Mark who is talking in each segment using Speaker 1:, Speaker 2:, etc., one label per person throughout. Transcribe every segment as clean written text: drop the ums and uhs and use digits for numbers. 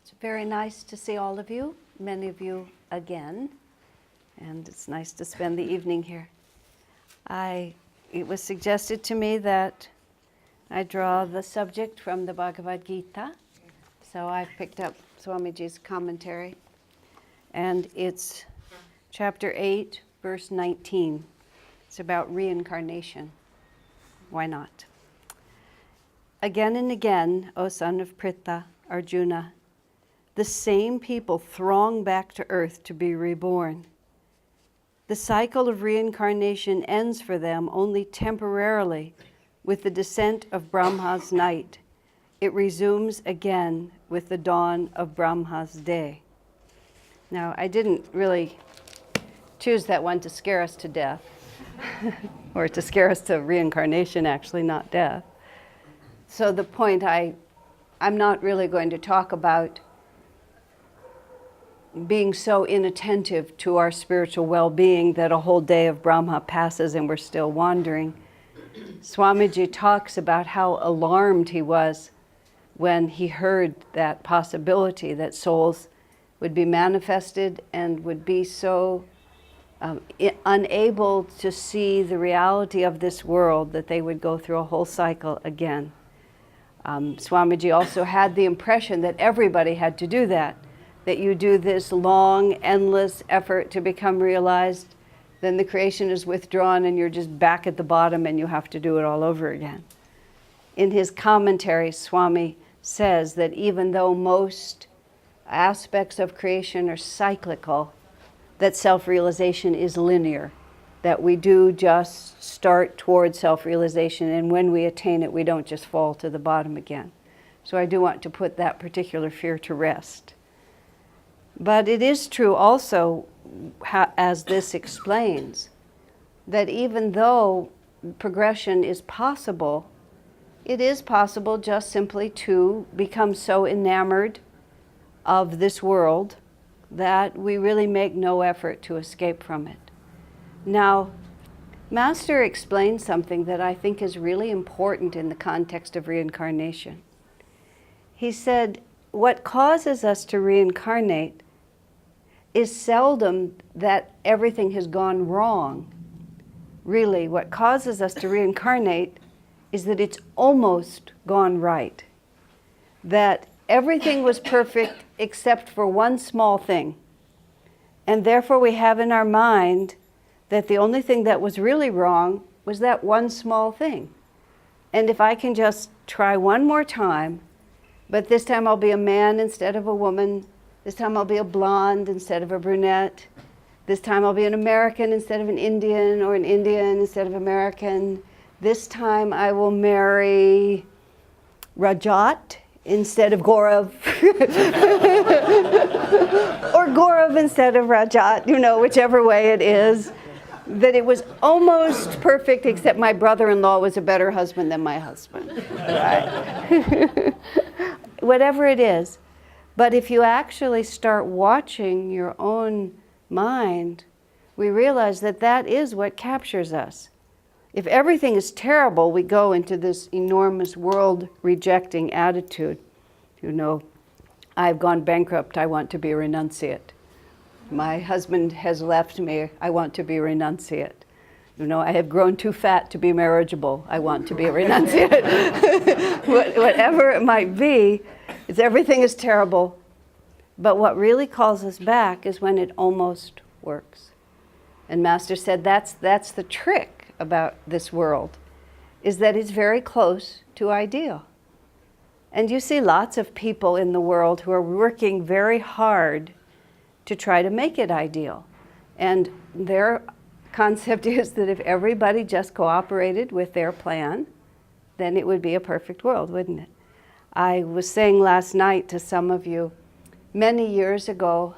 Speaker 1: It's very nice to see all of you, many of you again, and it's nice to spend the evening here. It was suggested to me that I draw the subject from the Bhagavad Gita, so I picked up Swamiji's commentary, and it's chapter 8, verse 19. It's about reincarnation. Why not? Again and again, O son of Pritha, Arjuna, the same people throng back to earth to be reborn. The cycle of reincarnation ends for them only temporarily with the descent of Brahma's night. It resumes again with the dawn of Brahma's day. Now, I didn't really choose that one to scare us to death, or to scare us to reincarnation, actually, not death. So the point I'm not really going to talk about being so inattentive to our spiritual well-being that a whole day of Brahma passes and we're still wandering. Swamiji talks about how alarmed he was when he heard that possibility that souls would be manifested and would be so unable to see the reality of this world that they would go through a whole cycle again. Swamiji also had the impression that everybody had to do that you do this long, endless effort to become realized, then the creation is withdrawn and you're just back at the bottom and you have to do it all over again. In his commentary, Swami says that even though most aspects of creation are cyclical, that self-realization is linear, that we do just start towards self-realization, and when we attain it, we don't just fall to the bottom again. So I do want to put that particular fear to rest. But it is true also, as this explains, that even though progression is possible, it is possible just simply to become so enamored of this world that we really make no effort to escape from it. Now, Master explained something that I think is really important in the context of reincarnation. He said, what causes us to reincarnate is seldom that everything has gone wrong. Really, what causes us to reincarnate is that it's almost gone right. That everything was perfect except for one small thing. And therefore we have in our mind that the only thing that was really wrong was that one small thing. And if I can just try one more time, but this time I'll be a man instead of a woman, this time I'll be a blonde instead of a brunette, this time I'll be an American instead of an Indian, or an Indian instead of American, this time I will marry Rajat instead of Gaurav, or Gaurav instead of Rajat, whichever way it is. That it was almost perfect, except my brother-in-law was a better husband than my husband. Right? Whatever it is. But if you actually start watching your own mind, we realize that that is what captures us. If everything is terrible, we go into this enormous world-rejecting attitude. I've gone bankrupt, I want to be a renunciate. My husband has left me, I want to be a renunciate. I have grown too fat to be marriageable, I want to be a renunciate. Whatever it might be, everything is terrible. But what really calls us back is when it almost works. And Master said that's the trick about this world, is that it's very close to ideal. And you see lots of people in the world who are working very hard to try to make it ideal. And their concept is that if everybody just cooperated with their plan, then it would be a perfect world, wouldn't it? I was saying last night to some of you, many years ago,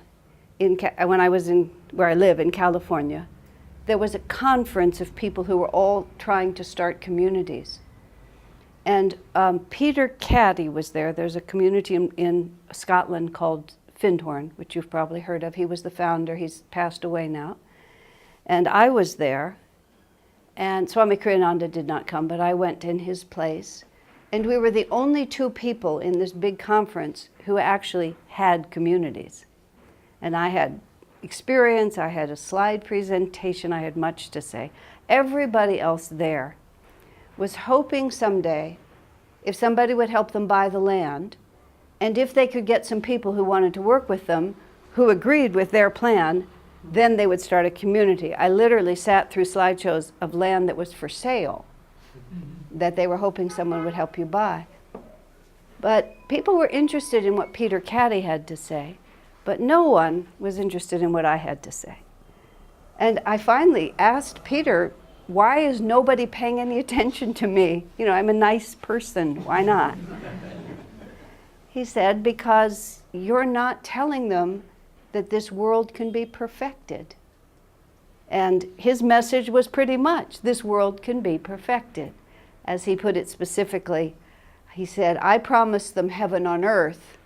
Speaker 1: when I was where I live in California, there was a conference of people who were all trying to start communities. And Peter Caddy was there. There's a community in Scotland called Findhorn, which you've probably heard of. He was the founder. He's passed away now. And I was there. And Swami Kriyananda did not come, but I went in his place. And we were the only two people in this big conference who actually had communities. And I had experience, I had a slide presentation, I had much to say. Everybody else there was hoping someday if somebody would help them buy the land, and if they could get some people who wanted to work with them, who agreed with their plan, then they would start a community. I literally sat through slideshows of land that was for sale, that they were hoping someone would help you buy. But people were interested in what Peter Caddy had to say, but no one was interested in what I had to say. And I finally asked Peter, why is nobody paying any attention to me? You know, I'm a nice person, why not? He said, because you're not telling them that this world can be perfected. And his message was pretty much, this world can be perfected. As he put it specifically, he said, I promised them heaven on earth.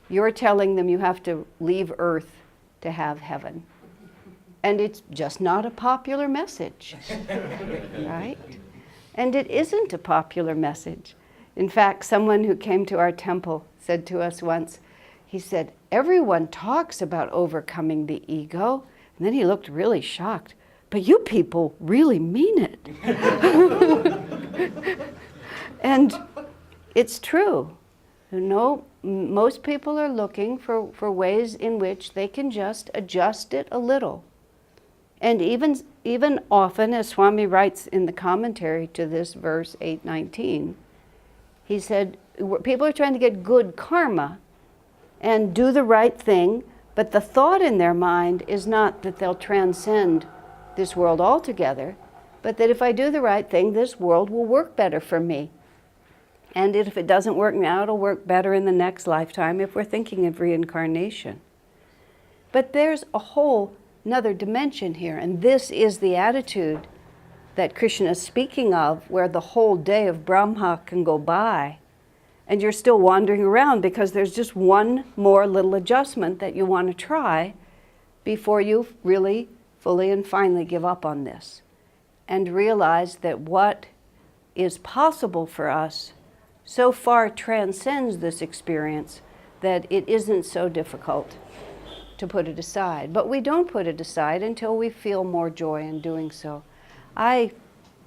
Speaker 1: You're telling them you have to leave earth to have heaven. And it's just not a popular message, right? And it isn't a popular message. In fact, someone who came to our temple said to us once, he said, everyone talks about overcoming the ego. And then he looked really shocked. But you people really mean it. And it's true. You know, most people are looking for ways in which they can just adjust it a little. And even often, as Swami writes in the commentary to this verse 819, he said, people are trying to get good karma and do the right thing, but the thought in their mind is not that they'll transcend this world altogether, but that if I do the right thing, this world will work better for me. And if it doesn't work now, it'll work better in the next lifetime if we're thinking of reincarnation. But there's a whole another dimension here, and this is the attitude that Krishna is speaking of, where the whole day of Brahma can go by, and you're still wandering around because there's just one more little adjustment that you want to try before you really, fully, and finally give up on this, and realize that what is possible for us so far transcends this experience that it isn't so difficult to put it aside. But we don't put it aside until we feel more joy in doing so. I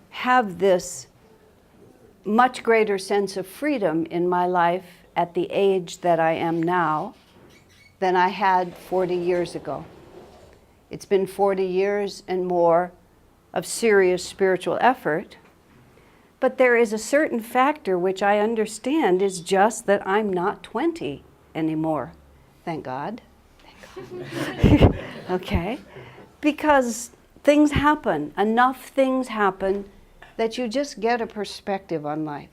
Speaker 1: have this much greater sense of freedom in my life at the age that I am now than I had 40 years ago. It's been 40 years and more of serious spiritual effort, but there is a certain factor which I understand is just that I'm not 20 anymore. Thank God. Okay, because things happen, enough things happen that you just get a perspective on life.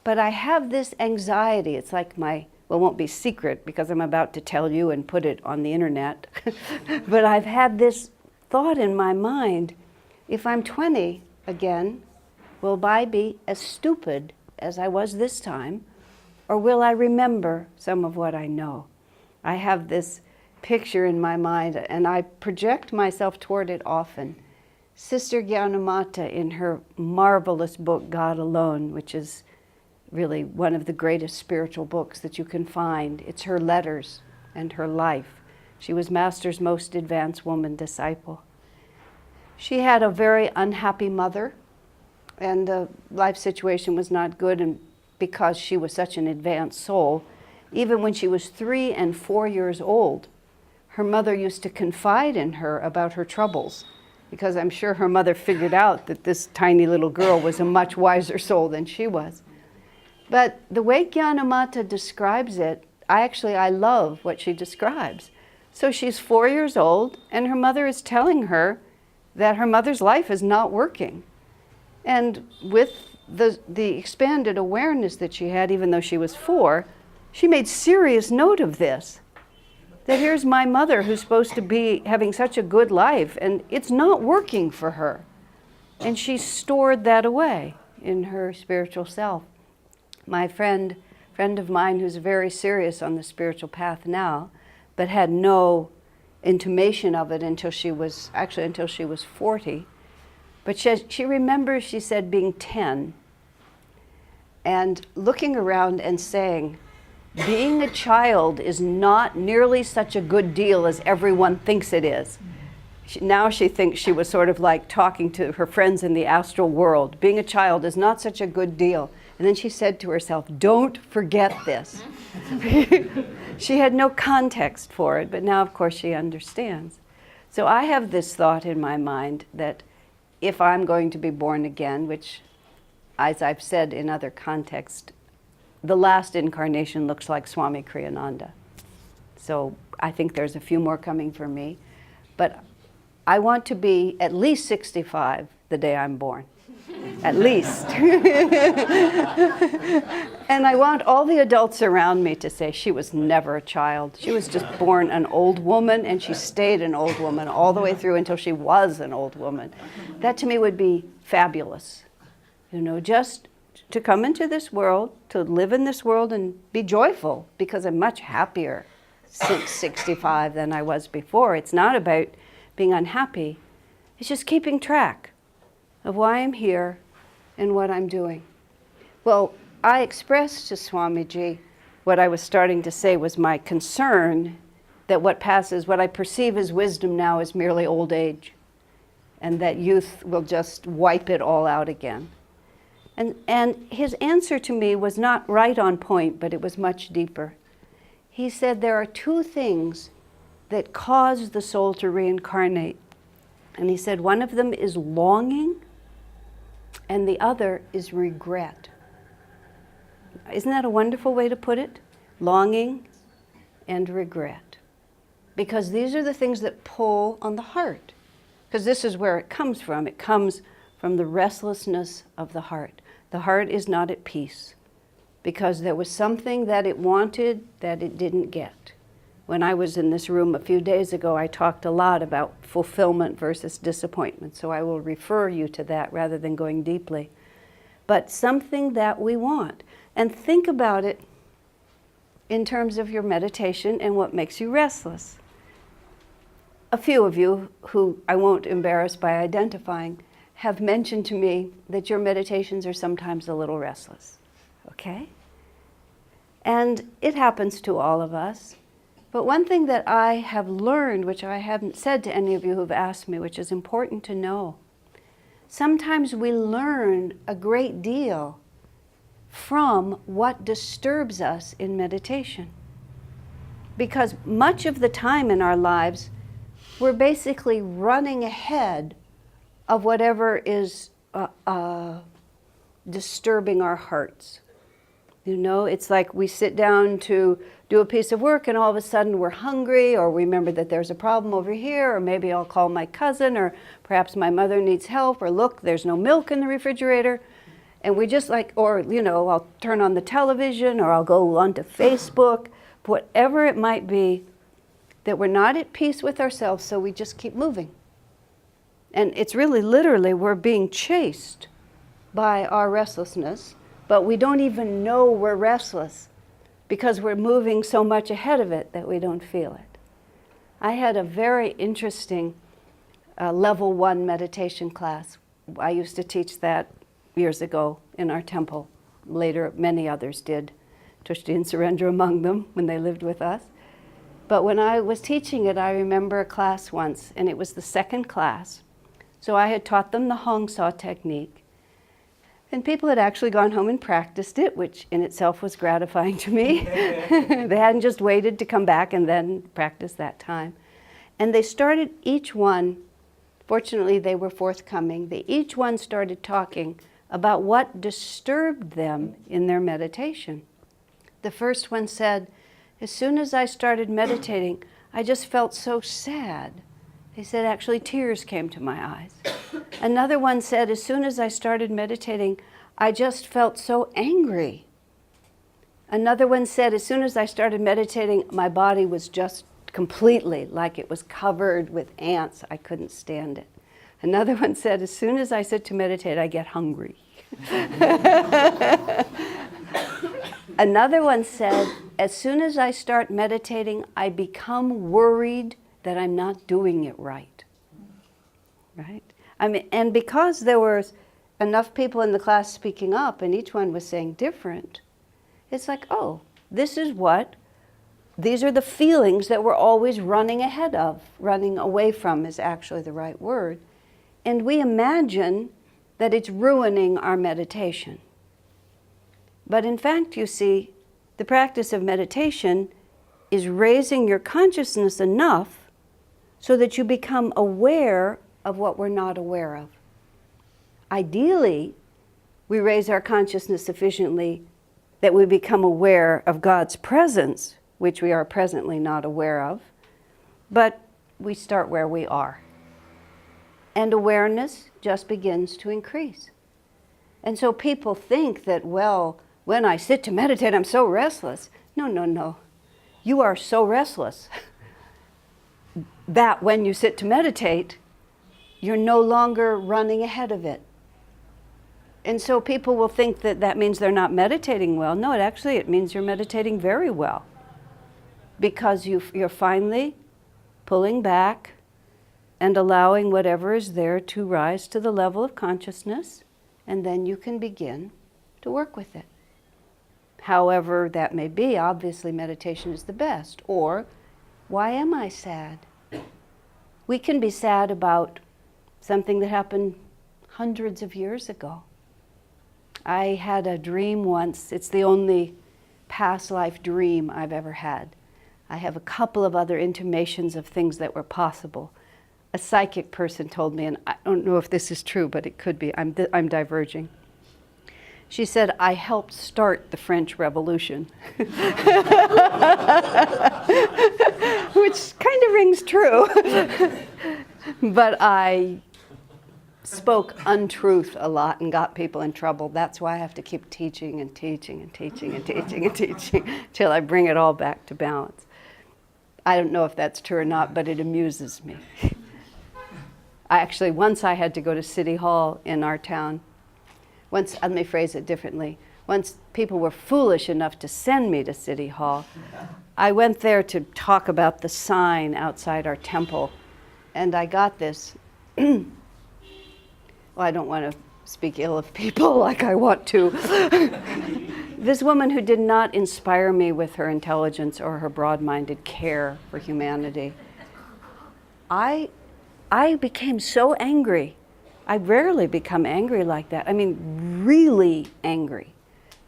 Speaker 1: But I have this anxiety, it's like well, it won't be secret because I'm about to tell you and put it on the internet, but I've had this thought in my mind, if I'm 20 again, will I be as stupid as I was this time, or will I remember some of what I know? I have this picture in my mind, and I project myself toward it often. Sister Gyanamata, in her marvelous book, God Alone, which is really one of the greatest spiritual books that you can find. It's her letters and her life. She was Master's most advanced woman disciple. She had a very unhappy mother, and the life situation was not good, and because she was such an advanced soul, even when she was 3 and 4 years old, her mother used to confide in her about her troubles, because I'm sure her mother figured out that this tiny little girl was a much wiser soul than she was. But the way Gyanamata describes it, I love what she describes. So she's 4 years old, and her mother is telling her that her mother's life is not working. And with the expanded awareness that she had, even though she was 4, she made serious note of this. That here's my mother who's supposed to be having such a good life, and it's not working for her. And she stored that away in her spiritual self. My friend of mine who's very serious on the spiritual path now, but had no intimation of it until she was 40. But she remembers, she said, being 10. and looking around and saying, being a child is not nearly such a good deal as everyone thinks it is. Now she thinks she was sort of like talking to her friends in the astral world. Being a child is not such a good deal. And then she said to herself, don't forget this. She had no context for it, but now of course she understands. So I have this thought in my mind that if I'm going to be born again, which, as I've said in other contexts, the last incarnation looks like Swami Kriyananda. So I think there's a few more coming for me. But I want to be at least 65 the day I'm born. At least. And I want all the adults around me to say she was never a child. She was just born an old woman, and she stayed an old woman all the way through until she was an old woman. That to me would be fabulous. You know, just to come into this world, to live in this world and be joyful, because I'm much happier since 65 than I was before. It's not about being unhappy. It's just keeping track of why I'm here and what I'm doing. Well, I expressed to Swamiji what I was starting to say was my concern that what I perceive as wisdom now is merely old age, and that youth will just wipe it all out again. And his answer to me was not right on point, but it was much deeper. He said there are two things that cause the soul to reincarnate. And he said one of them is longing, and the other is regret. Isn't that a wonderful way to put it? Longing and regret. Because these are the things that pull on the heart. Because this is where it comes from. It comes from the restlessness of the heart. The heart is not at peace because there was something that it wanted that it didn't get. When I was in this room a few days ago, I talked a lot about fulfillment versus disappointment, so I will refer you to that rather than going deeply. But something that we want. And think about it in terms of your meditation and what makes you restless. A few of you, who I won't embarrass by identifying, have mentioned to me that your meditations are sometimes a little restless, okay? And it happens to all of us. But one thing that I have learned, which I haven't said to any of you who've asked me, which is important to know, sometimes we learn a great deal from what disturbs us in meditation. Because much of the time in our lives, we're basically running ahead of whatever is disturbing our hearts. You know, it's like we sit down to do a piece of work and all of a sudden we're hungry, or we remember that there's a problem over here, or maybe I'll call my cousin, or perhaps my mother needs help, or look, there's no milk in the refrigerator. And we just like, or, you know, I'll turn on the television, or I'll go onto Facebook, whatever it might be, that we're not at peace with ourselves, so we just keep moving. And it's really literally we're being chased by our restlessness, but we don't even know we're restless because we're moving so much ahead of it that we don't feel it. I had a very interesting level 1 meditation class. I used to teach that years ago in our temple. Later, many others did, Tushti and Surendra among them when they lived with us. But when I was teaching it, I remember a class once, and it was the second class. So I had taught them the Hong Saw technique. And people had actually gone home and practiced it, which in itself was gratifying to me. They hadn't just waited to come back and then practice that time. And they started each one, fortunately they were forthcoming, they each one started talking about what disturbed them in their meditation. The first one said, as soon as I started meditating, I just felt so sad. He said, actually, tears came to my eyes. Another one said, as soon as I started meditating, I just felt so angry. Another one said, as soon as I started meditating, my body was just completely like it was covered with ants. I couldn't stand it. Another one said, as soon as I sit to meditate, I get hungry. Another one said, as soon as I start meditating, I become worried that I'm not doing it right. Right? I mean, and because there was enough people in the class speaking up, and each one was saying different, it's like, oh, these are the feelings that we're always running ahead of. Running away from is actually the right word. And we imagine that it's ruining our meditation. But in fact, you see, the practice of meditation is raising your consciousness enough so that you become aware of what we're not aware of. Ideally, we raise our consciousness sufficiently that we become aware of God's presence, which we are presently not aware of, but we start where we are. And awareness just begins to increase. And so people think that, well, when I sit to meditate, I'm so restless. No, no, no. You are so restless that when you sit to meditate, you're no longer running ahead of it. And so people will think that that means they're not meditating well. No, it means you're meditating very well. Because you're finally pulling back and allowing whatever is there to rise to the level of consciousness, and then you can begin to work with it. However that may be, obviously meditation is the best. Or, why am I sad? We can be sad about something that happened hundreds of years ago. I had a dream once. It's the only past life dream I've ever had. I have a couple of other intimations of things that were possible. A psychic person told me, and I don't know if this is true, but it could be. I'm diverging. She said, I helped start the French Revolution. Which kind of rings true. But I spoke untruth a lot and got people in trouble. That's why I have to keep teaching and teaching and teaching and teaching and teaching till I bring it all back to balance. I don't know if that's true or not, but it amuses me. Once I had to go to City Hall in our town. Let me phrase it differently. Once people were foolish enough to send me to City Hall, I went there to talk about the sign outside our temple. And I got this. Well, I don't want to speak ill of people like I want to. This woman who did not inspire me with her intelligence or her broad-minded care for humanity. I became so angry. I rarely become angry like that. I mean, really angry,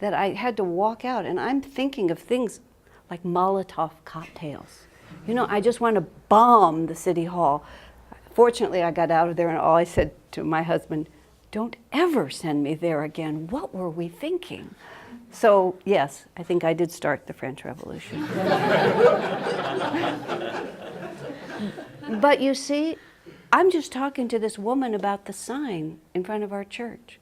Speaker 1: that I had to walk out. And I'm thinking of things like Molotov cocktails. You know, I just want to bomb the City Hall. Fortunately, I got out of there, and all I said to my husband, don't ever send me there again. What were we thinking? So, yes, I think I did start the French Revolution. But you see, I'm just talking to this woman about the sign in front of our church.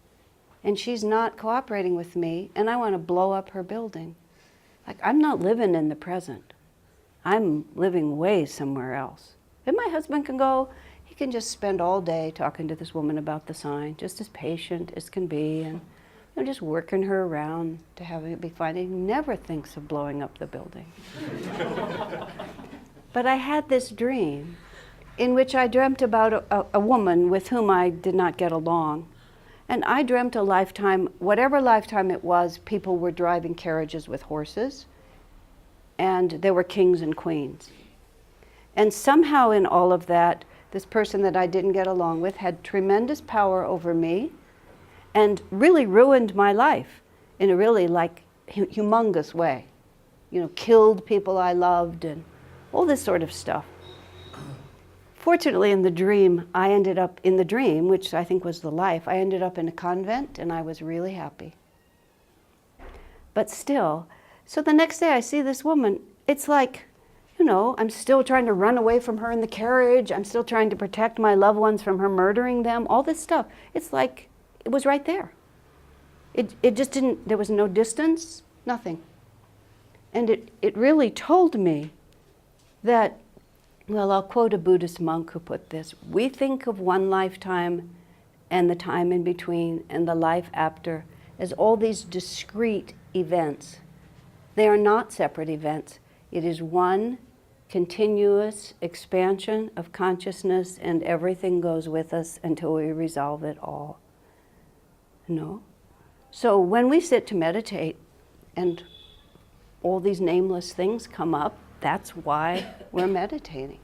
Speaker 1: And she's not cooperating with me, and I want to blow up her building. Like, I'm not living in the present. I'm living way somewhere else. If my husband can go, he can just spend all day talking to this woman about the sign, just as patient as can be, and just working her around to have it be fine. He never thinks of blowing up the building. But I had this dream in which I dreamt about a woman with whom I did not get along. And I dreamt a lifetime, whatever lifetime it was, people were driving carriages with horses, and there were kings and queens. And somehow in all of that, this person that I didn't get along with had tremendous power over me and really ruined my life in a really humongous way. You know, killed people I loved and all this sort of stuff. Fortunately, in the dream, which I think was the life, I ended up in a convent, and I was really happy. But still, so the next day I see this woman, it's like, you know, I'm still trying to run away from her in the carriage, I'm still trying to protect my loved ones from her murdering them, all this stuff. It's like, it was right there. It just didn't, there was no distance, nothing. And it really told me that, well, I'll quote a Buddhist monk who put this, we think of one lifetime and the time in between and the life after as all these discrete events. They are not separate events. It is one continuous expansion of consciousness, and everything goes with us until we resolve it all. No. So when we sit to meditate and all these nameless things come up, that's why we're meditating.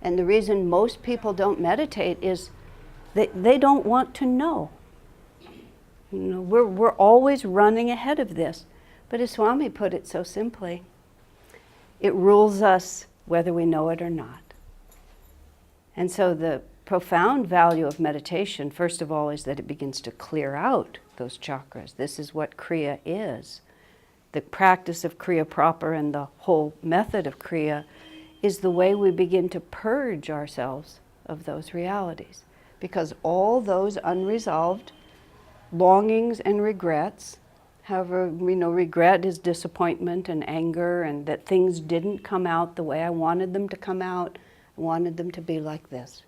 Speaker 1: And the reason most people don't meditate is that they don't want to know. You know, we're always running ahead of this. But as Swami put it so simply, it rules us whether we know it or not. And so the profound value of meditation, first of all, is that it begins to clear out those chakras. This is what Kriya is. The practice of Kriya proper and the whole method of Kriya is the way we begin to purge ourselves of those realities. Because all those unresolved longings and regrets, however, we know regret is disappointment and anger and that things didn't come out the way I wanted them to come out. I wanted them to be like this.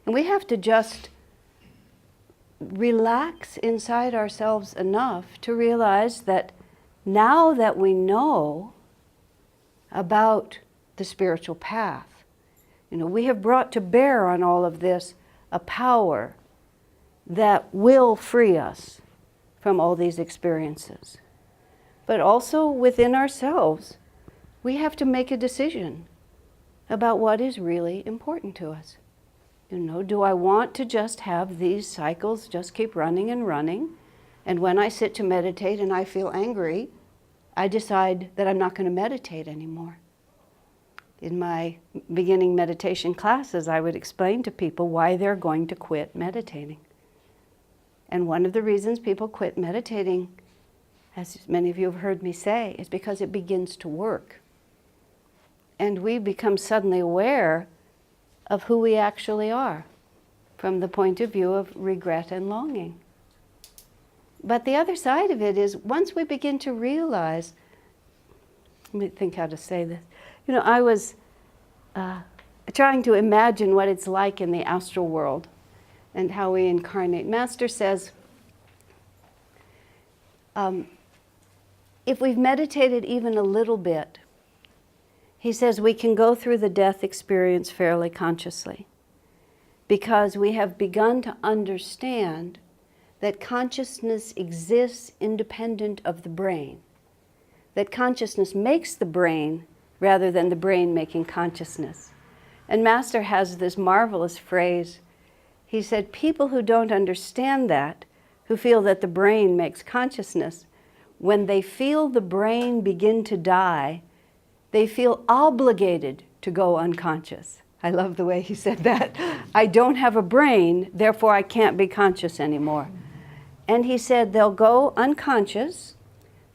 Speaker 1: And we have to just relax inside ourselves enough to realize that now that we know about the spiritual path, you know, we have brought to bear on all of this a power that will free us from all these experiences. But also within ourselves, we have to make a decision about what is really important to us. You know, do I want to just have these cycles just keep running and running? And when I sit to meditate and I feel angry, I decide that I'm not going to meditate anymore. In my beginning meditation classes, I would explain to people why they're going to quit meditating. And one of the reasons people quit meditating, as many of you have heard me say, is because it begins to work. And we become suddenly aware of who we actually are from the point of view of regret and longing. But the other side of it is once we begin to realize, let me think how to say this. You know, I was trying to imagine what it's like in the astral world and how we incarnate. Master says, if we've meditated even a little bit, he says we can go through the death experience fairly consciously because we have begun to understand that consciousness exists independent of the brain, that consciousness makes the brain rather than the brain making consciousness. And Master has this marvelous phrase. He said, people who don't understand that, who feel that the brain makes consciousness, when they feel the brain begin to die, they feel obligated to go unconscious. I love the way he said that. I don't have a brain, therefore I can't be conscious anymore. And he said they'll go unconscious,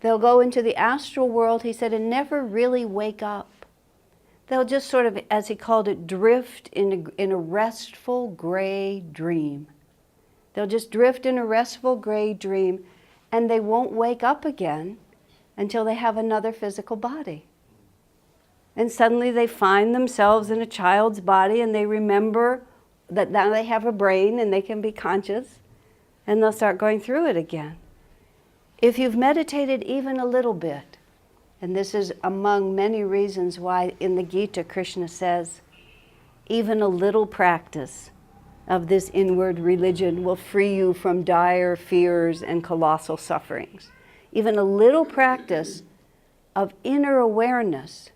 Speaker 1: they'll go into the astral world, he said, and never really wake up. They'll just sort of, as he called it, drift in a restful gray dream. They'll just drift in a restful gray dream, and they won't wake up again until they have another physical body. And suddenly they find themselves in a child's body, and they remember that now they have a brain and they can be conscious, and they'll start going through it again. If you've meditated even a little bit, and this is among many reasons why in the Gita Krishna says, even a little practice of this inward religion will free you from dire fears and colossal sufferings. Even a little practice of inner awareness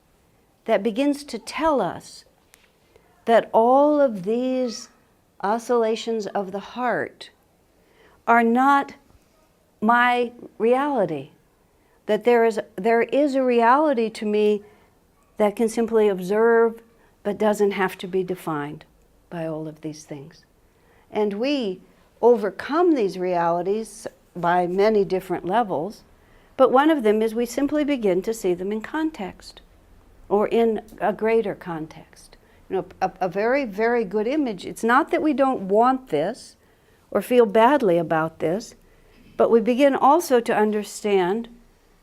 Speaker 1: that begins to tell us that all of these oscillations of the heart are not my reality, that there is a reality to me that can simply observe but doesn't have to be defined by all of these things. And we overcome these realities by many different levels, but one of them is we simply begin to see them in context or in a greater context. You know, a very, very good image. It's not that we don't want this or feel badly about this, but we begin also to understand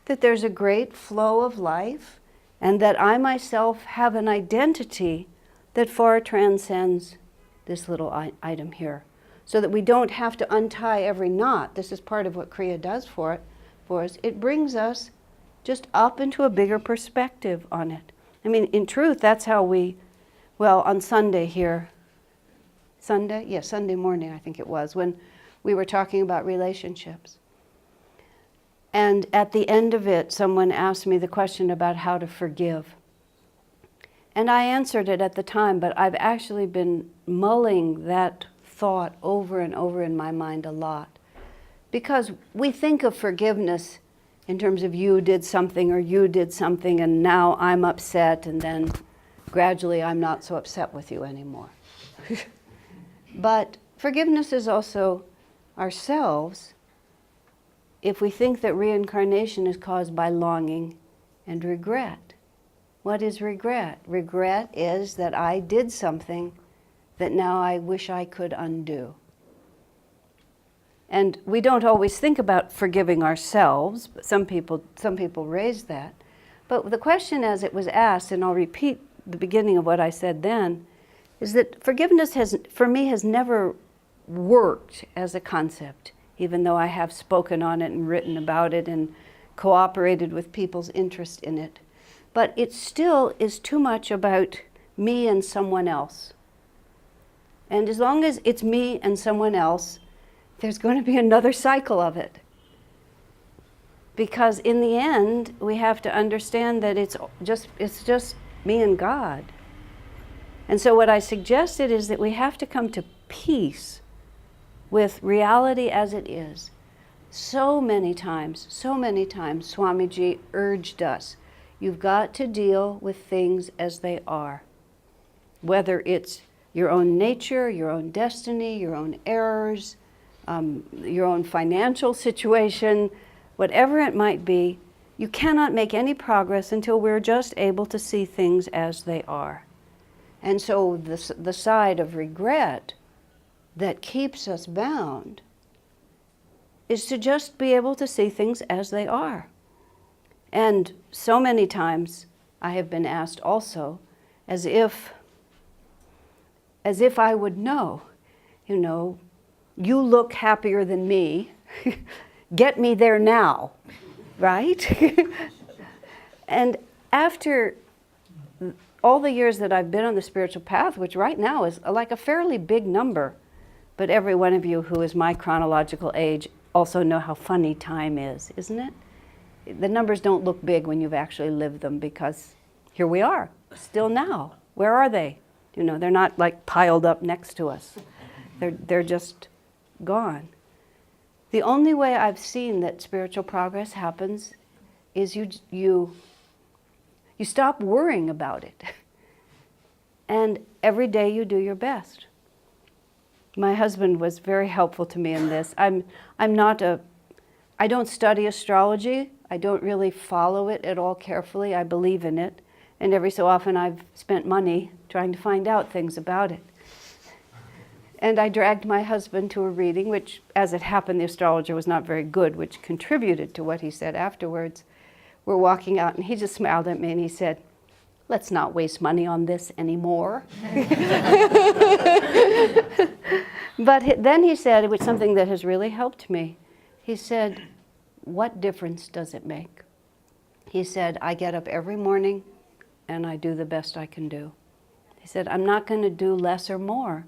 Speaker 1: that there's a great flow of life and that I myself have an identity that far transcends this little item here. So that we don't have to untie every knot. This is part of what Kriya does for us. It brings us just up into a bigger perspective on it. I mean, in truth, that's how we, well, on Sunday here, Sunday morning I think it was, when we were talking about relationships. And at the end of it, someone asked me the question about how to forgive. And I answered it at the time, but I've actually been mulling that thought over and over in my mind a lot. Because we think of forgiveness in terms of you did something or you did something and now I'm upset and then gradually I'm not so upset with you anymore. But forgiveness is also ourselves if we think that reincarnation is caused by longing and regret. What is regret? Regret is that I did something that now I wish I could undo. And we don't always think about forgiving ourselves, but some people raise that. But the question as it was asked, and I'll repeat the beginning of what I said then, is that forgiveness for me has never worked as a concept, even though I have spoken on it and written about it and cooperated with people's interest in it. But it still is too much about me and someone else. And as long as it's me and someone else, there's going to be another cycle of it. Because in the end, we have to understand that it's just me and God. And so what I suggested is that we have to come to peace with reality as it is. So many times, Swamiji urged us, you've got to deal with things as they are. Whether it's your own nature, your own destiny, your own errors, your own financial situation, whatever it might be, you cannot make any progress until we're just able to see things as they are. And so the side of regret that keeps us bound is to just be able to see things as they are. And so many times I have been asked also, as if I would know, you look happier than me, get me there now, right? And after all the years that I've been on the spiritual path, which right now is like a fairly big number, but every one of you who is my chronological age also know how funny time is, isn't it? The numbers don't look big when you've actually lived them, because here we are, still now. Where are they? They're not like piled up next to us. They're just gone. The only way I've seen that spiritual progress happens is you stop worrying about it. And every day you do your best. My husband was very helpful to me in this. I don't study astrology. I don't really follow it at all carefully. I believe in it. And every so often I've spent money trying to find out things about it. And I dragged my husband to a reading, which, as it happened, the astrologer was not very good, which contributed to what he said afterwards. We're walking out, and he just smiled at me, and he said, "Let's not waste money on this anymore." But then he said, it was something that has really helped me. He said, "What difference does it make?" He said, "I get up every morning, and I do the best I can do." He said, "I'm not going to do less or more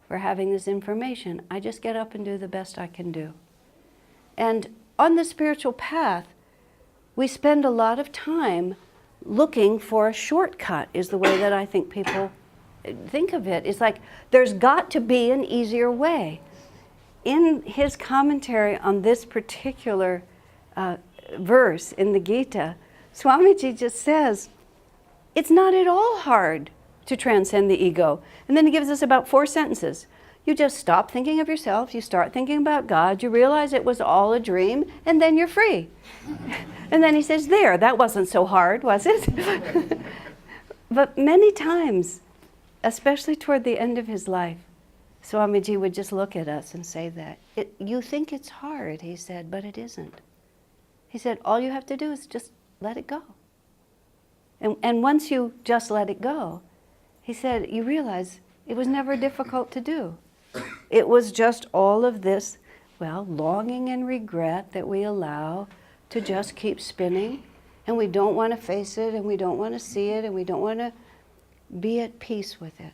Speaker 1: for having this information. I just get up and do the best I can do." And on the spiritual path, we spend a lot of time looking for a shortcut, is the way that I think people think of it. It's like there's got to be an easier way. In his commentary on this particular verse in the Gita, Swamiji just says, it's not at all hard to transcend the ego. And then he gives us about 4 sentences. You just stop thinking of yourself, you start thinking about God, you realize it was all a dream, and then you're free. And then he says, there, that wasn't so hard, was it? But many times, especially toward the end of his life, Swamiji would just look at us and say that. You think it's hard, he said, but it isn't. He said, all you have to do is just let it go. And once you just let it go, he said, you realize it was never difficult to do. It was just all of this, longing and regret that we allow to just keep spinning, and we don't want to face it, and we don't want to see it, and we don't want to be at peace with it.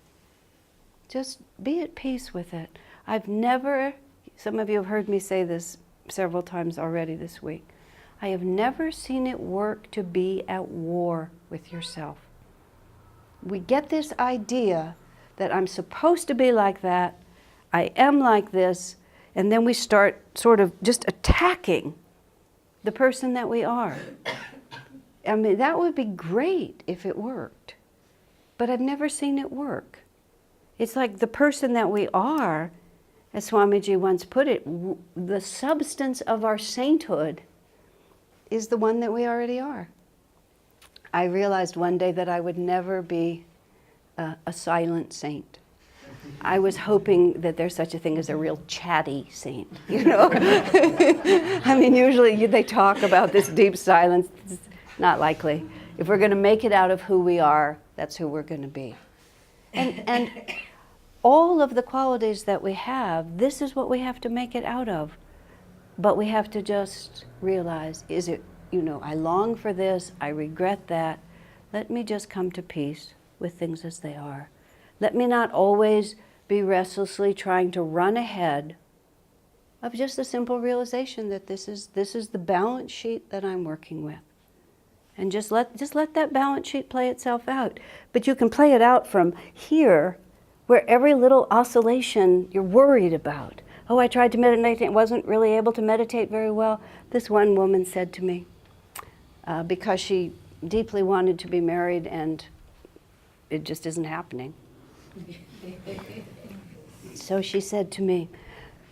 Speaker 1: Just be at peace with it. I've never Some of you have heard me say this several times already this week. I have never seen it work to be at war with yourself. We get this idea that I'm supposed to be like that, I am like this, and then we start sort of just attacking the person that we are. I mean, that would be great if it worked, but I've never seen it work. It's like the person that we are, as Swamiji once put it, the substance of our sainthood is the one that we already are. I realized one day that I would never be a silent saint. I was hoping that there's such a thing as a real chatty saint, you know? I mean, usually they talk about this deep silence. It's not likely. If we're going to make it out of who we are, that's who we're going to be. And all of the qualities that we have, this is what we have to make it out of. But we have to just realize, is it, you know, I long for this, I regret that. Let me just come to peace with things as they are. Let me not always be restlessly trying to run ahead of just the simple realization that this is the balance sheet that I'm working with. And just let that balance sheet play itself out. But you can play it out from here, where every little oscillation you're worried about. Oh, I tried to meditate and wasn't really able to meditate very well. This one woman said to me, because she deeply wanted to be married and it just isn't happening. So she said to me,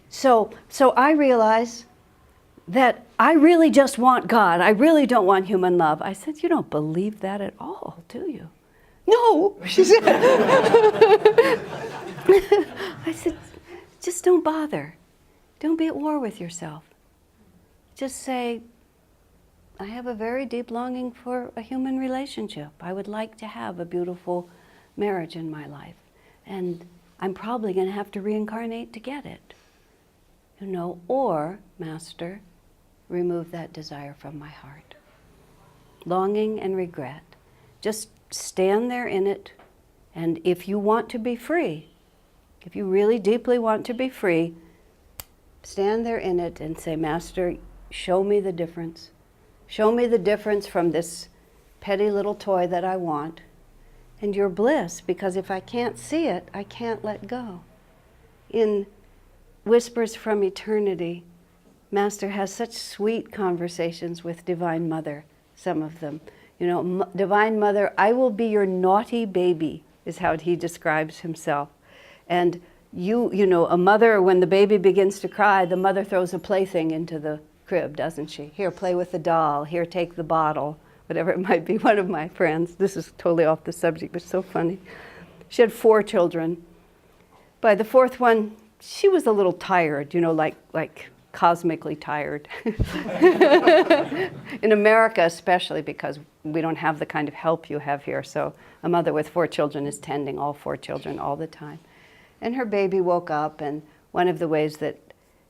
Speaker 1: so I realize that I really just want God. I really don't want human love. I said, you don't believe that at all, do you? No, she said. I said, just don't bother. Don't be at war with yourself. Just say, I have a very deep longing for a human relationship. I would like to have a beautiful marriage in my life. And I'm probably going to have to reincarnate to get it. You know, or, Master, remove that desire from my heart. Longing and regret. Just stand there in it, and if you want to be free, if you really deeply want to be free, stand there in it and say, Master, show me the difference. Show me the difference from this petty little toy that I want and your bliss, because if I can't see it, I can't let go. In Whispers from Eternity, Master has such sweet conversations with Divine Mother, some of them. You know, Divine Mother, I will be your naughty baby, is how he describes himself. And you know, a mother, when the baby begins to cry, the mother throws a plaything into the crib, doesn't she? Here, play with the doll. Here, take the bottle. Whatever it might be. One of my friends, this is totally off the subject, but so funny. She had 4 children. By the 4th one, she was a little tired, you know, like cosmically tired. In America especially, because we don't have the kind of help you have here. So a mother with 4 children is tending all 4 children all the time. And her baby woke up, and one of the ways that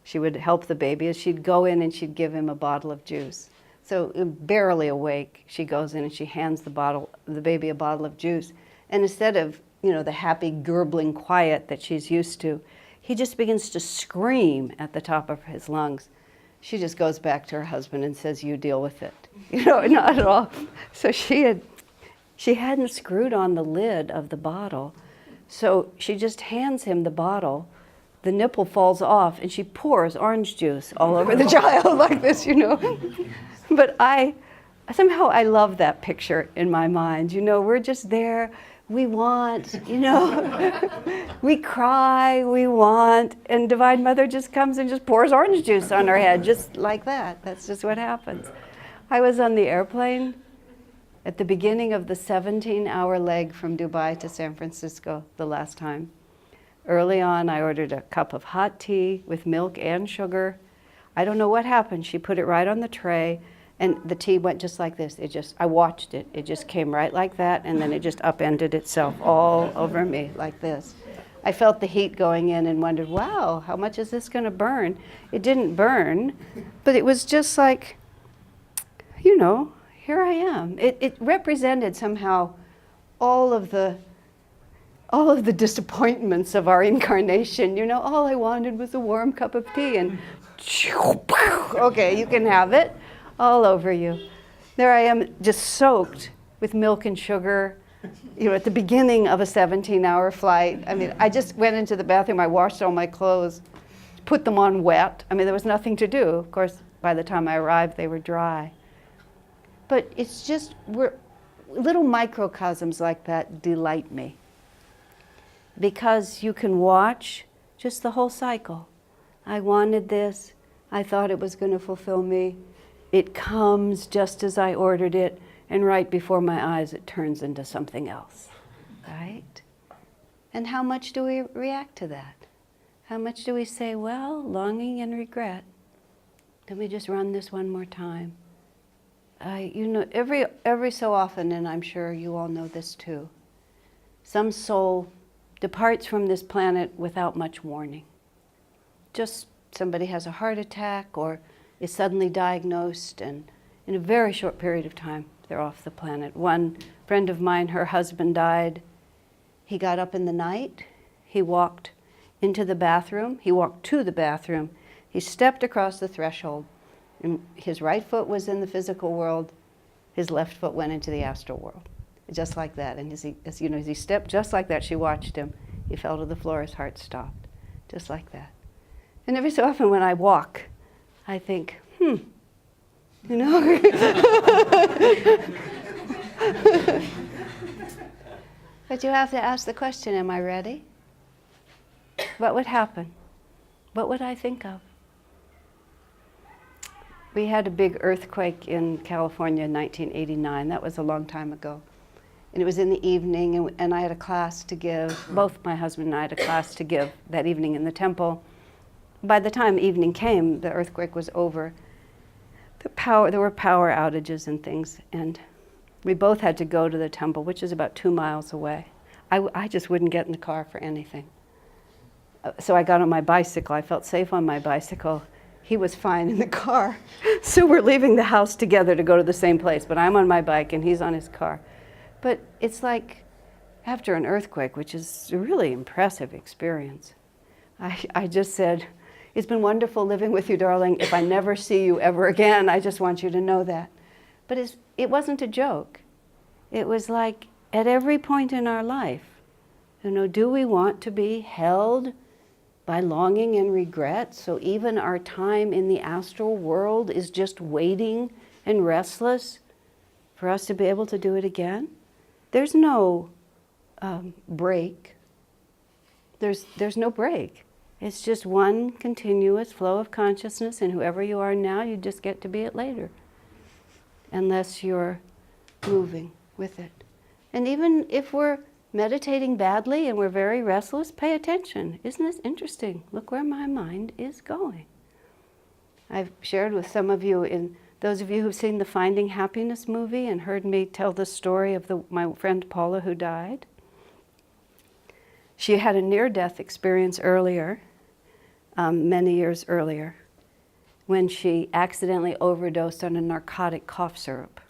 Speaker 1: she would help the baby is she'd go in and she'd give him a bottle of juice. So barely awake, she goes in and she hands the baby a bottle of juice. And instead of, you know, the happy gurgling quiet that she's used to, he just begins to scream at the top of his lungs. She just goes back to her husband and says, you deal with it. You know, not at all. So she hadn't screwed on the lid of the bottle. So she just hands him the bottle. The nipple falls off and she pours orange juice all over the child like this, you know. But somehow I love that picture in my mind. You know, we're just there. We want, you know, we cry, we want, and Divine Mother just comes and just pours orange juice on her head, just like that. That's just what happens. I was on the airplane at the beginning of the 17-hour leg from Dubai to San Francisco the last time. Early on, I ordered a cup of hot tea with milk and sugar. I don't know what happened. She put it right on the tray, and the tea went just like this. I watched it. It just came right like that, and then it just upended itself all over me like this. I felt the heat going in and wondered, wow, how much is this going to burn? It didn't burn, but it was just like, you know, here I am. It represented somehow all of the all of the disappointments of our incarnation. You know, all I wanted was a warm cup of tea, and okay, you can have it all over you. There I am, just soaked with milk and sugar, you know, at the beginning of a 17-hour flight. I mean, I just went into the bathroom, I washed all my clothes, put them on wet. I mean, there was nothing to do. Of course, by the time I arrived, they were dry. But it's just, little microcosms like that delight me. Because you can watch just the whole cycle. I wanted this, I thought it was going to fulfill me. It comes just as I ordered it, and right before my eyes it turns into something else, right? And how much do we react to that? How much do we say, well, longing and regret, let me just run this one more time. You know, every so often, and I'm sure you all know this too, some soul departs from this planet without much warning. Just somebody has a heart attack or is suddenly diagnosed, and in a very short period of time, they're off the planet. One friend of mine, her husband died. He got up in the night, he walked into the bathroom, he walked to the bathroom, he stepped across the threshold, and his right foot was in the physical world, his left foot went into the astral world. Just like that. And as he stepped just like that, she watched him. He fell to the floor, his heart stopped. Just like that. And every so often when I walk, I think, you know? But you have to ask the question, am I ready? What would happen? What would I think of? We had a big earthquake in California in 1989. That was a long time ago. And it was in the evening, and I had a class to give. Both my husband and I had a class to give that evening in the temple. By the time evening came, the earthquake was over. There were power outages and things, and we both had to go to the temple, which is about 2 miles away. I just wouldn't get in the car for anything. So I got on my bicycle. I felt safe on my bicycle. He was fine in the car. So we're leaving the house together to go to the same place, but I'm on my bike and he's on his car. But it's like after an earthquake, which is a really impressive experience, I just said, it's been wonderful living with you, darling. If I never see you ever again, I just want you to know that. But it wasn't a joke. It was like at every point in our life, you know, do we want to be held by longing and regret? So even our time in the astral world is just waiting and restless for us to be able to do it again? There's no break. There's no break. It's just one continuous flow of consciousness, and whoever you are now, you just get to be it later, unless you're moving with it. And even if we're meditating badly and we're very restless, pay attention. Isn't this interesting? Look where my mind is going. I've shared with some of you, those of you who've seen the Finding Happiness movie and heard me tell the story of my friend Paula who died. She had a near-death experience earlier, many years earlier, when she accidentally overdosed on a narcotic cough syrup.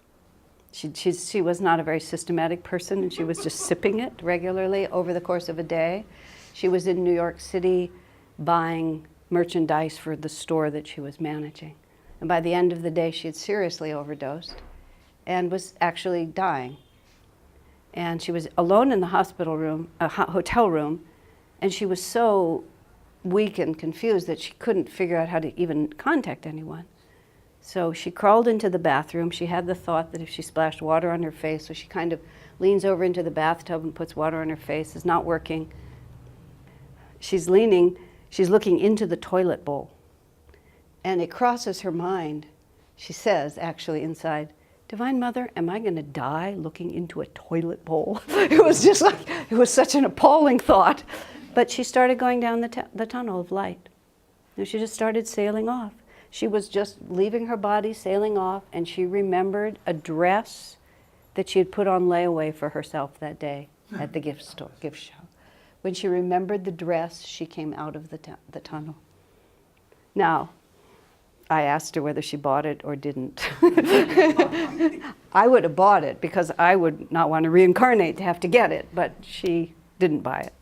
Speaker 1: She was not a very systematic person, and she was just sipping it regularly over the course of a day. She was in New York City buying merchandise for the store that she was managing. And by the end of the day, she had seriously overdosed and was actually dying. And she was alone in the hospital room, hotel room, and she was so weak and confused that she couldn't figure out how to even contact anyone. So she crawled into the bathroom. She had the thought that if she splashed water on her face, so she kind of leans over into the bathtub and puts water on her face. It's not working. She's looking into the toilet bowl. And it crosses her mind. She says, actually inside, Divine Mother, am I going to die looking into a toilet bowl? It was just like, it was such an appalling thought. But she started going down the tunnel of light. And she just started sailing off. She was just leaving her body, sailing off, and she remembered a dress that she had put on layaway for herself that day at the gift shop. When she remembered the dress, she came out of the tunnel. Now, I asked her whether she bought it or didn't. I would have bought it because I would not want to reincarnate to have to get it, but she didn't buy it.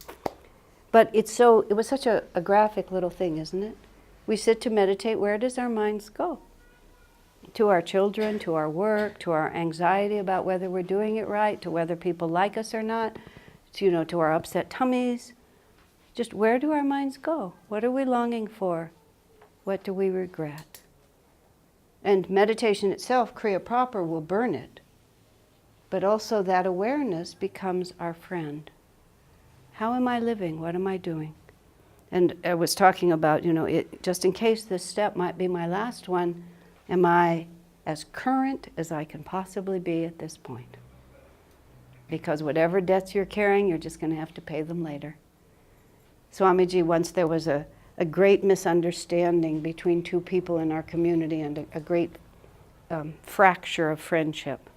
Speaker 1: But it was such a graphic little thing, isn't it? We sit to meditate. Where does our minds go? To our children, to our work, to our anxiety about whether we're doing it right, to whether people like us or not, to our upset tummies. Just where do our minds go? What are we longing for? What do we regret? And meditation itself, Kriya proper, will burn it. But also that awareness becomes our friend. How am I living? What am I doing? And I was talking about, just in case this step might be my last one, am I as current as I can possibly be at this point? Because whatever debts you're carrying, you're just going to have to pay them later. Swamiji, once there was a great misunderstanding between two people in our community and a great fracture of friendship.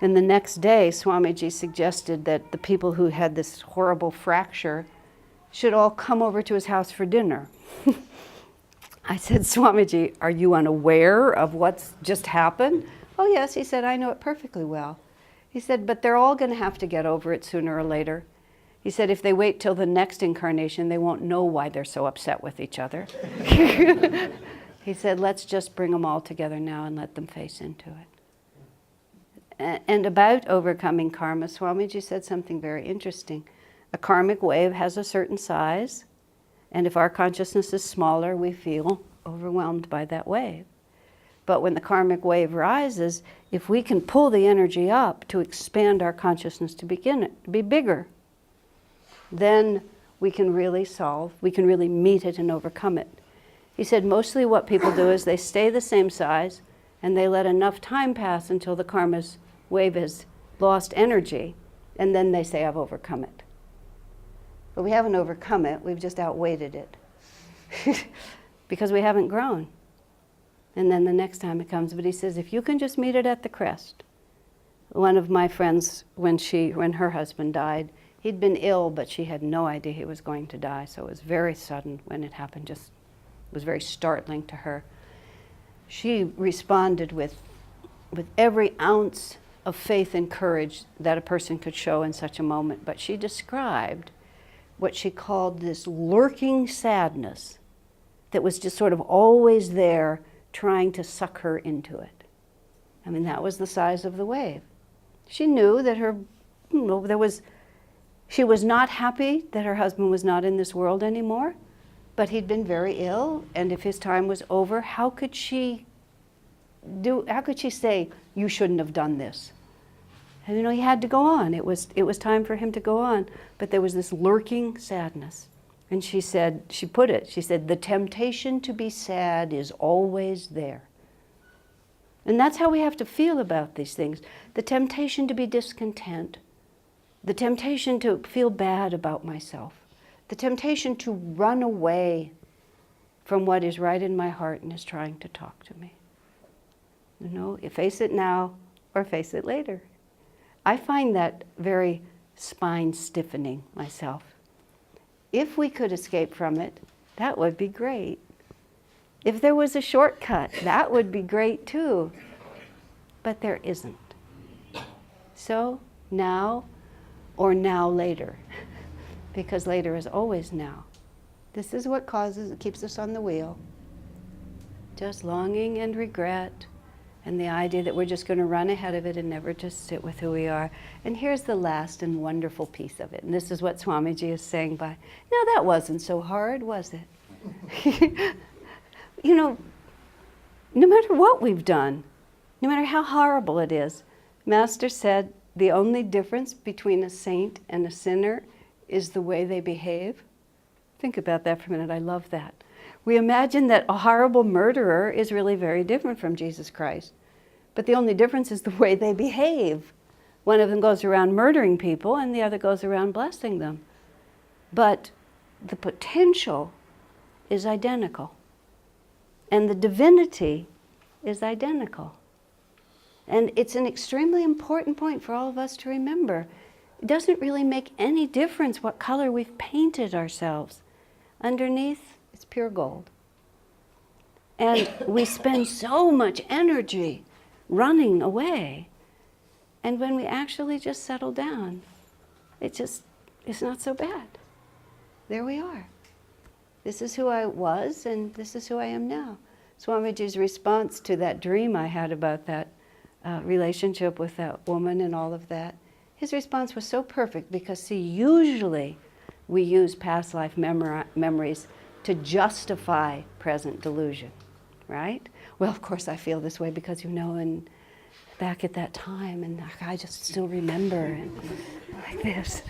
Speaker 1: And the next day, Swamiji suggested that the people who had this horrible fracture should all come over to his house for dinner. I said, Swamiji, are you unaware of what's just happened? Oh yes, he said, I know it perfectly well. He said, but they're all going to have to get over it sooner or later. He said, if they wait till the next incarnation, they won't know why they're so upset with each other. He said, let's just bring them all together now and let them face into it. And about overcoming karma, Swamiji said something very interesting. A karmic wave has a certain size, and if our consciousness is smaller, we feel overwhelmed by that wave. But when the karmic wave rises, if we can pull the energy up to expand our consciousness to be bigger, then we can really meet it and overcome it. He said mostly what people do is they stay the same size and they let enough time pass until the karma's wave has lost energy, and then they say, I've overcome it. But we haven't overcome it, we've just outweighted it. Because we haven't grown. And then the next time it comes, but he says, if you can just meet it at the crest. One of my friends, when her husband died, he'd been ill, but she had no idea he was going to die, so it was very sudden when it happened, it was very startling to her. She responded with every ounce of faith and courage that a person could show in such a moment, but she described what she called this lurking sadness that was just sort of always there trying to suck her into it. I mean, that was the size of the wave. She knew that she was not happy that her husband was not in this world anymore, but he'd been very ill, and if his time was over, how could she say, you shouldn't have done this? And he had to go on. It was time for him to go on, but there was this lurking sadness. And she said, the temptation to be sad is always there. And that's how we have to feel about these things. The temptation to be discontent, the temptation to feel bad about myself, the temptation to run away from what is right in my heart and is trying to talk to me. You face it now or face it later. I find that very spine stiffening myself. If we could escape from it, that would be great. If there was a shortcut, that would be great too. But there isn't. So now or now later, because later is always now. This is what keeps us on the wheel. Just longing and regret, and the idea that we're just going to run ahead of it and never just sit with who we are. And here's the last and wonderful piece of it. And this is what Swamiji is saying by, no, that wasn't so hard, was it? No matter what we've done, no matter how horrible it is, Master said the only difference between a saint and a sinner is the way they behave. Think about that for a minute. I love that. We imagine that a horrible murderer is really very different from Jesus Christ. But the only difference is the way they behave. One of them goes around murdering people and the other goes around blessing them. But the potential is identical. And the divinity is identical. And it's an extremely important point for all of us to remember. It doesn't really make any difference what color we've painted ourselves. Underneath, it's pure gold. And we spend so much energy running away. And when we actually just settle down, it it's not so bad. There we are. This is who I was, and this is who I am now. Swamiji's response to that dream I had about that relationship with that woman and all of that, his response was so perfect because, see, usually we use past life memories to justify present delusion, right? Well, of course I feel this way because, and back at that time, and I just still remember, and like this.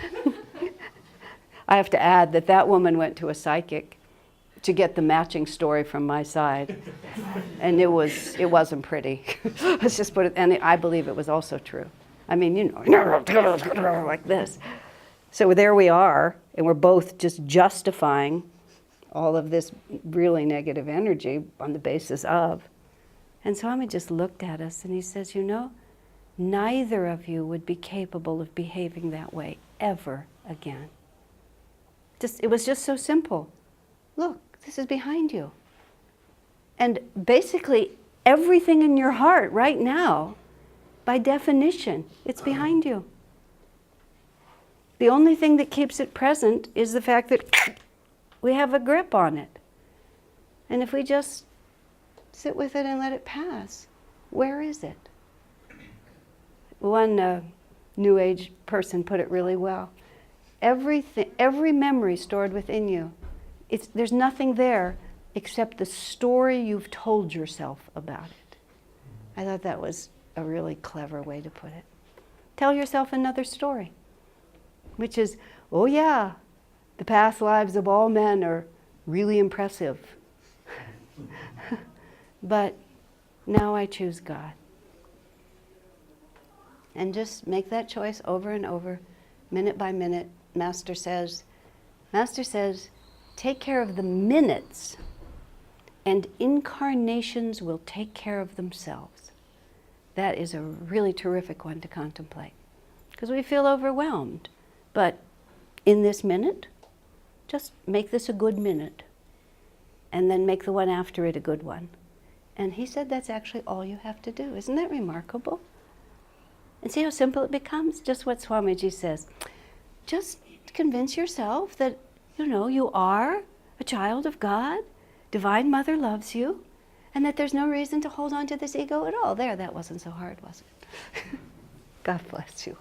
Speaker 1: I have to add that that woman went to a psychic to get the matching story from my side, and it wasn't pretty. Let's just put it, and I believe it was also true. I mean, like this. So there we are, and we're both just justifying all of this really negative energy on the basis of. And Swami just looked at us and he says, neither of you would be capable of behaving that way ever again. It was just so simple. Look, this is behind you. And basically, everything in your heart right now, by definition, it's behind you. The only thing that keeps it present is the fact that we have a grip on it. And if we just sit with it and let it pass, where is it? One New Age person put it really well. Every memory stored within you, there's nothing there except the story you've told yourself about it. I thought that was a really clever way to put it. Tell yourself another story, which is, oh yeah, the past lives of all men are really impressive. But now I choose God. And just make that choice over and over, minute by minute. Master says, take care of the minutes, and incarnations will take care of themselves. That is a really terrific one to contemplate, because we feel overwhelmed. But in this minute, just make this a good minute, and then make the one after it a good one. And he said that's actually all you have to do. Isn't that remarkable? And see how simple it becomes? Just what Swamiji says. Just convince yourself that, you are a child of God, Divine Mother loves you, and that there's no reason to hold on to this ego at all. There, that wasn't so hard, was it? God bless you.